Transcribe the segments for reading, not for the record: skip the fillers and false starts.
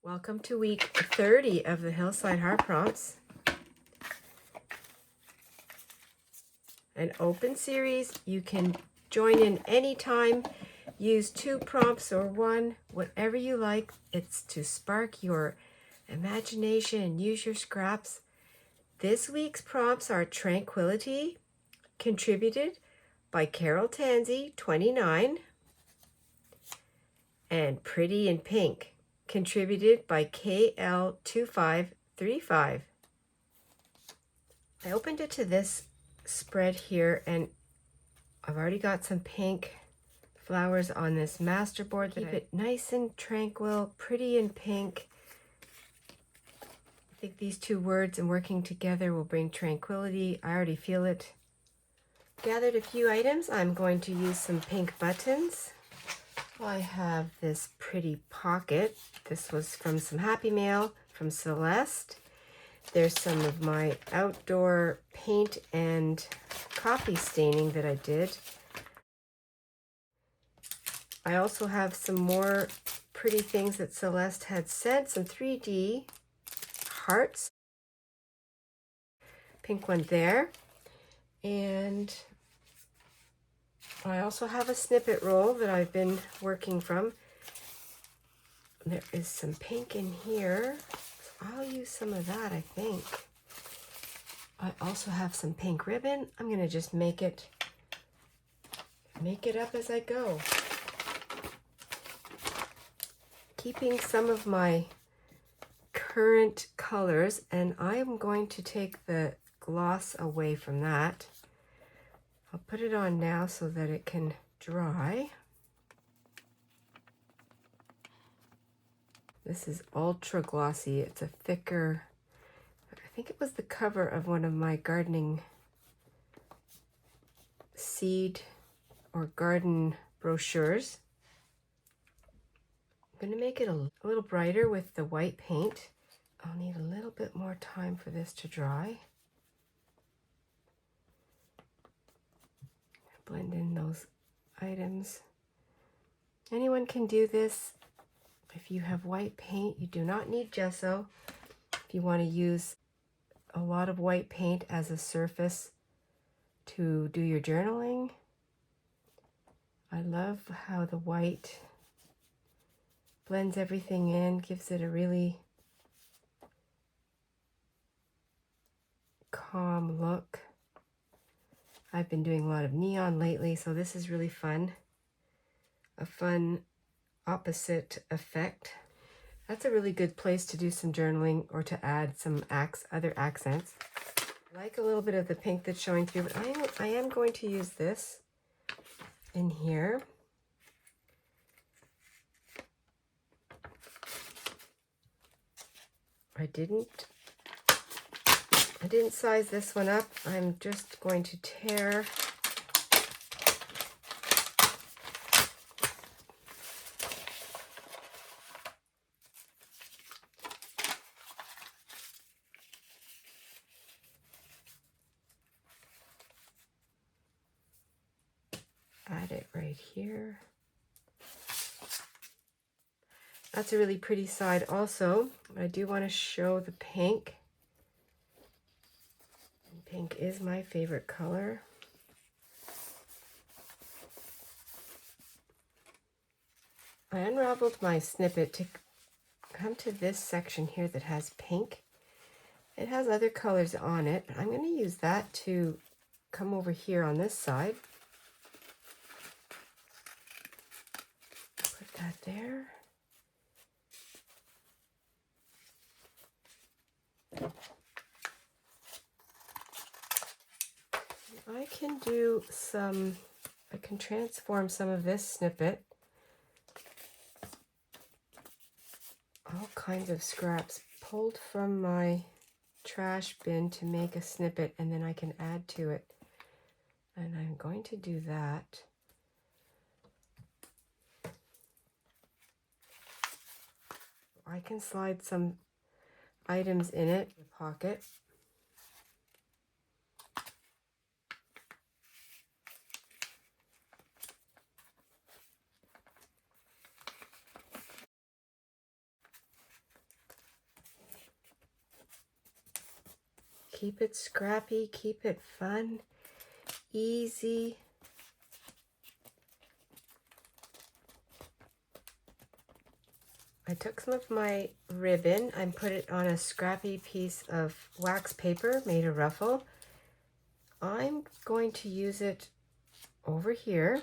Welcome to week 30 of the Hillside Heart Prompts. An open series. You can join in anytime. Use 2 prompts or 1, whatever you like. It's to spark your imagination and use your scraps. This week's prompts are Tranquility, contributed by Carol Tansey, 29, and Pretty in Pink, contributed by KL2535. I opened it to this spread here, and I've already got some pink flowers on this masterboard. Keep it nice and tranquil, pretty and pink. I think these 2 words and working together will bring tranquility. I already feel it. Gathered a few items. I'm going to use some pink buttons. I have this pretty pocket. This was from some Happy Mail from Celeste. There's some of my outdoor paint and coffee staining that I did. I also have some more pretty things that Celeste had sent, some 3D hearts. Pink one there. And I also have a snippet roll that I've been working from. There is some pink in here. I'll use some of that, I think. I also have some pink ribbon. I'm going to just make it up as I go. Keeping some of my current colors, and I'm going to take the gloss away from that. I'll put it on now so that it can dry. This is ultra glossy. It's a thicker, I think it was the cover of one of my gardening seed or garden brochures. I'm going to make it a little brighter with the white paint. I'll need a little bit more time for this to dry. Blend in those items. Anyone can do this. If you have white paint, you do not need gesso. If you want to use a lot of white paint as a surface to do your journaling, I love how the white blends everything in, gives it a really calm look. I've been doing a lot of neon lately, so this is really fun. A fun opposite effect. That's a really good place to do some journaling or to add some other accents. I like a little bit of the pink that's showing through, but I am going to use this in here. I didn't size this one up. I'm just going to tear add it right here. That's a really pretty side also. I do want to show the pink. Pink is my favorite color. I unraveled my snippet to come to this section here that has pink. It has other colors on it, but I'm going to use that to come over here on this side. Put that there. I can transform some of this snippet. All kinds of scraps pulled from my trash bin to make a snippet, and then I can add to it. And I'm going to do that. I can slide some items in it, the pocket. Keep it scrappy, keep it fun, easy. I took some of my ribbon and put it on a scrappy piece of wax paper made of ruffle. I'm going to use it over here.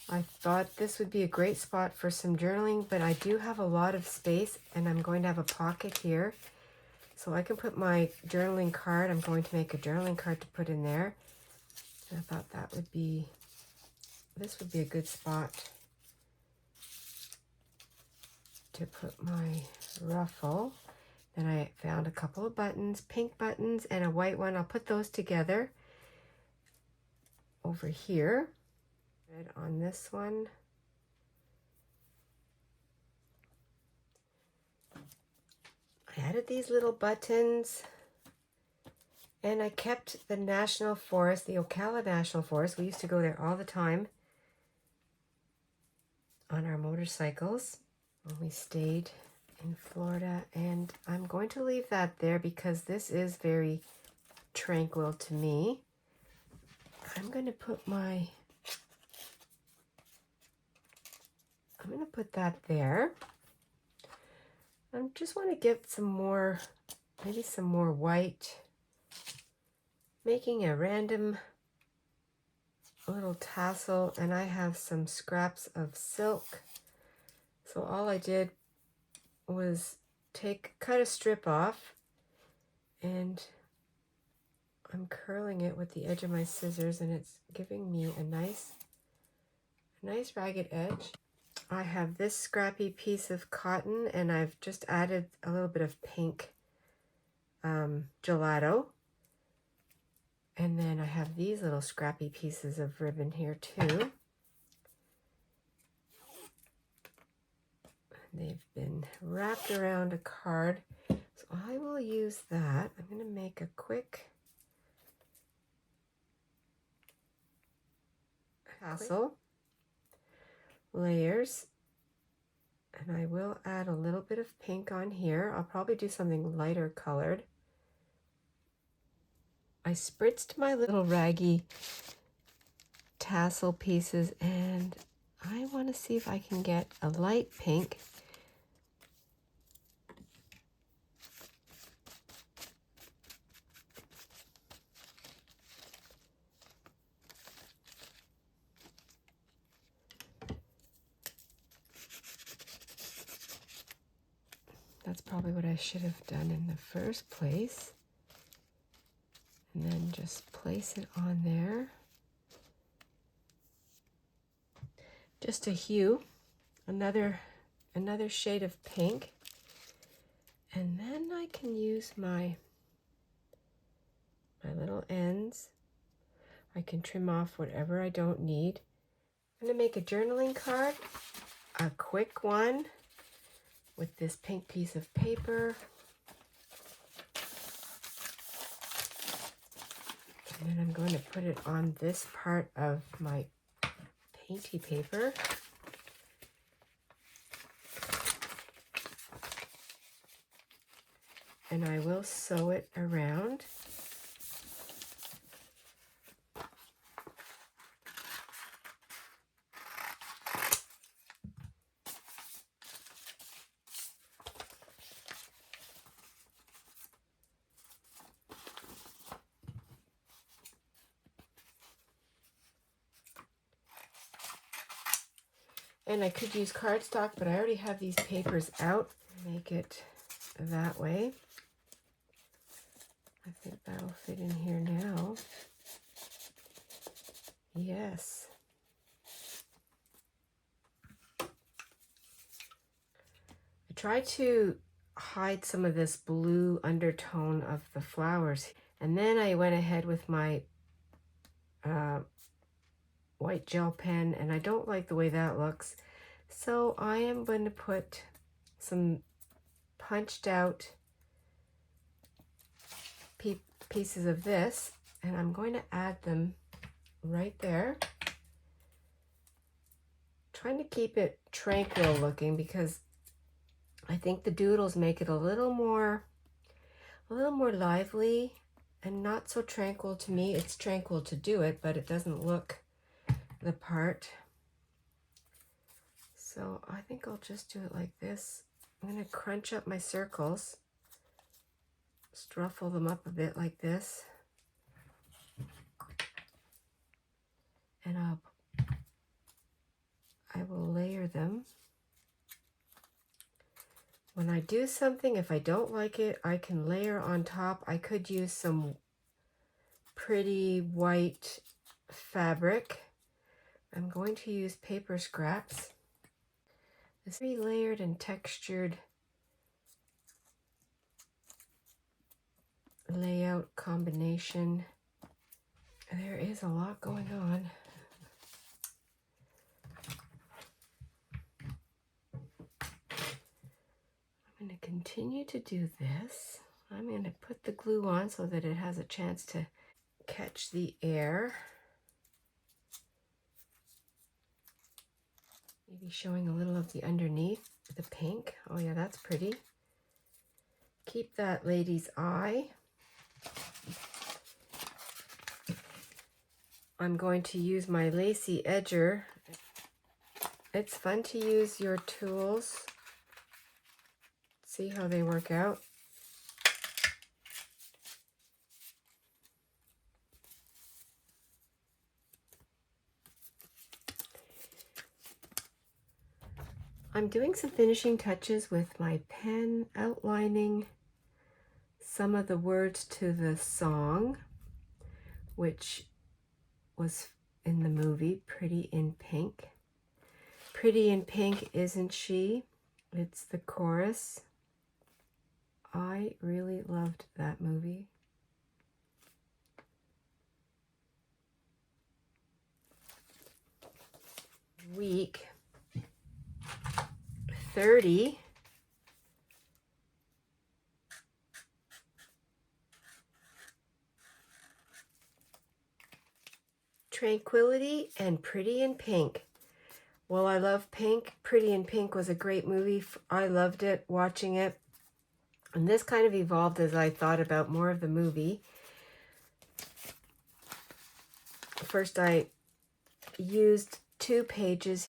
I thought this would be a great spot for some journaling, but I do have a lot of space and I'm going to have a pocket here. So I can put my journaling card. I'm going to make a journaling card to put in there. And I thought that would be, this would be a good spot to put my ruffle. Then I found a couple of buttons, pink buttons and a white one. I'll put those together over here. Red on this one. I added these little buttons and I kept the National Forest, the Ocala National Forest. We used to go there all the time on our motorcycles when we stayed in Florida, and I'm going to leave that there because this is very tranquil to me. I'm going to put that there. I just want to get some more, maybe some more white, making a random little tassel, and I have some scraps of silk. So all I did was cut a strip off, and I'm curling it with the edge of my scissors, and it's giving me a nice ragged edge. I have this scrappy piece of cotton, and I've just added a little bit of pink gelato. And then I have these little scrappy pieces of ribbon here too. They've been wrapped around a card, so I will use that. I'm going to make a quick tassel layers, and I will add a little bit of pink on here. I'll probably do something lighter colored. I spritzed my little Raggy tassel pieces, and I want to see if I can get a light pink. That's probably what I should have done in the first place. And then just place it on there. Just a hue, another shade of pink. And then I can use my little ends. I can trim off whatever I don't need. I'm going to make a journaling card, a quick one, with this pink piece of paper. And then I'm going to put it on this part of my Painty paper. And I will sew it around. And I could use cardstock, but I already have these papers out. Make it that way. I think that'll fit in here now. Yes. I tried to hide some of this blue undertone of the flowers, and then I went ahead with my white gel pen, and I don't like the way that looks. So I am going to put some punched out pieces of this, and I'm going to add them right there. Trying to keep it tranquil looking because I think the doodles make it a little more a little more lively and not so tranquil to me. It's tranquil to do it, but it doesn't look the part. So I think I'll just do it like this. I'm going to crunch up my circles. Just ruffle them up a bit like this. And I will layer them. When I do something, if I don't like it, I can layer on top. I could use some pretty white fabric. I'm going to use paper scraps. This layered and textured layout combination. There is a lot going on. I'm going to continue to do this. I'm going to put the glue on so that it has a chance to catch the air. Maybe showing a little of the underneath, the pink. Oh yeah, that's pretty. Keep that lady's eye. I'm going to use my lacy edger. It's fun to use your tools. See how they work out. I'm doing some finishing touches with my pen, outlining some of the words to the song, which was in the movie Pretty in Pink. Pretty in pink, isn't she? It's the chorus. I really loved that movie. Week 30. Tranquility and Pretty in Pink. Well, I love pink. Pretty in Pink was a great movie. I loved it, watching it. And this kind of evolved as I thought about more of the movie. First, I used 2 pages,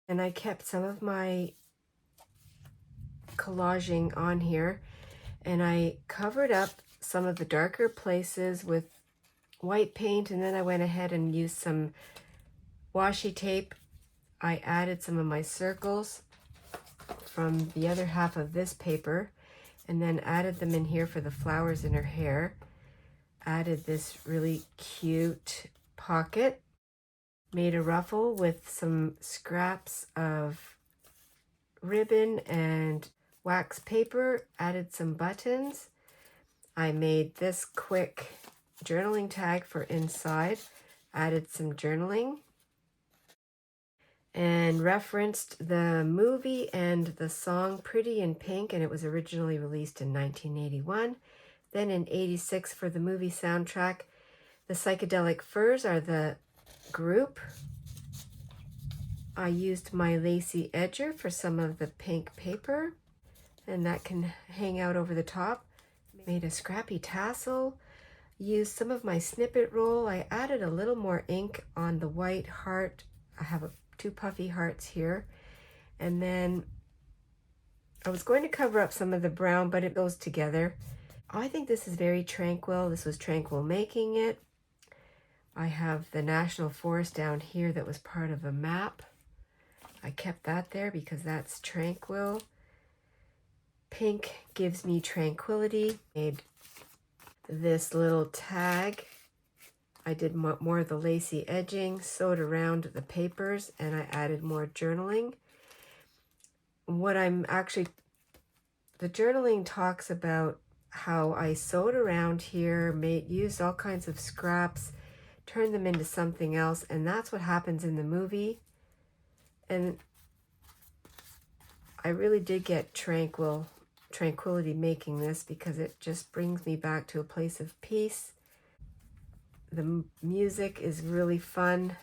and I kept some of my collaging on here, and I covered up some of the darker places with white paint, and then I went ahead and used some washi tape. I added some of my circles from the other half of this paper, and then added them in here for the flowers in her hair. Added this really cute pocket. Made a ruffle with some scraps of ribbon and wax paper. Added some buttons. I made this quick journaling tag for inside. Added some journaling. And referenced the movie and the song Pretty in Pink, and it was originally released in 1981. Then in 86 for the movie soundtrack. The Psychedelic Furs are the group. I used my lacy edger for some of the pink paper, and that can hang out over the top. Made a scrappy tassel. Used some of my Snippet roll. I added a little more ink on the white heart. I have 2 puffy hearts here. And then I was going to cover up some of the brown, but it goes together. I think this is very tranquil. This was tranquil making it. I have the National Forest down here that was part of a map. I kept that there because that's tranquil. Pink gives me tranquility. Made this little tag. I did more of the lacy edging, sewed around the papers, and I added more journaling. What I'm actually, the journaling talks about how I sewed around here, used all kinds of scraps, turned them into something else, and that's what happens in the movie. And I really did get tranquility making this because it just brings me back to a place of peace. The music is really fun.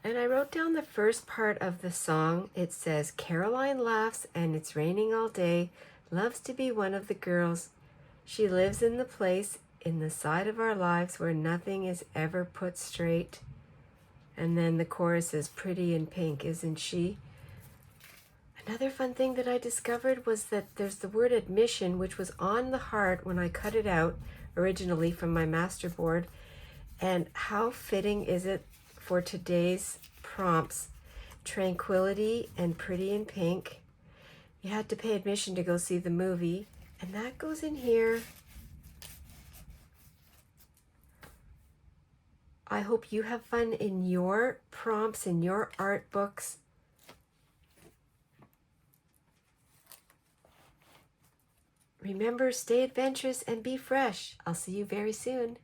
And I wrote down the first part of the song. It says, Caroline laughs and it's raining all day, loves to be one of the girls She lives in the place in the side of our lives where nothing is ever put straight. And then the chorus is pretty in pink, isn't she? Another fun thing that I discovered was that there's the word admission, which was on the heart when I cut it out originally from my masterboard. And how fitting is it for today's prompts? Tranquility and Pretty in Pink. You had to pay admission to go see the movie, and that goes in here. I hope you have fun in your prompts, in your art books. Remember, stay adventurous and be fresh. I'll see you very soon.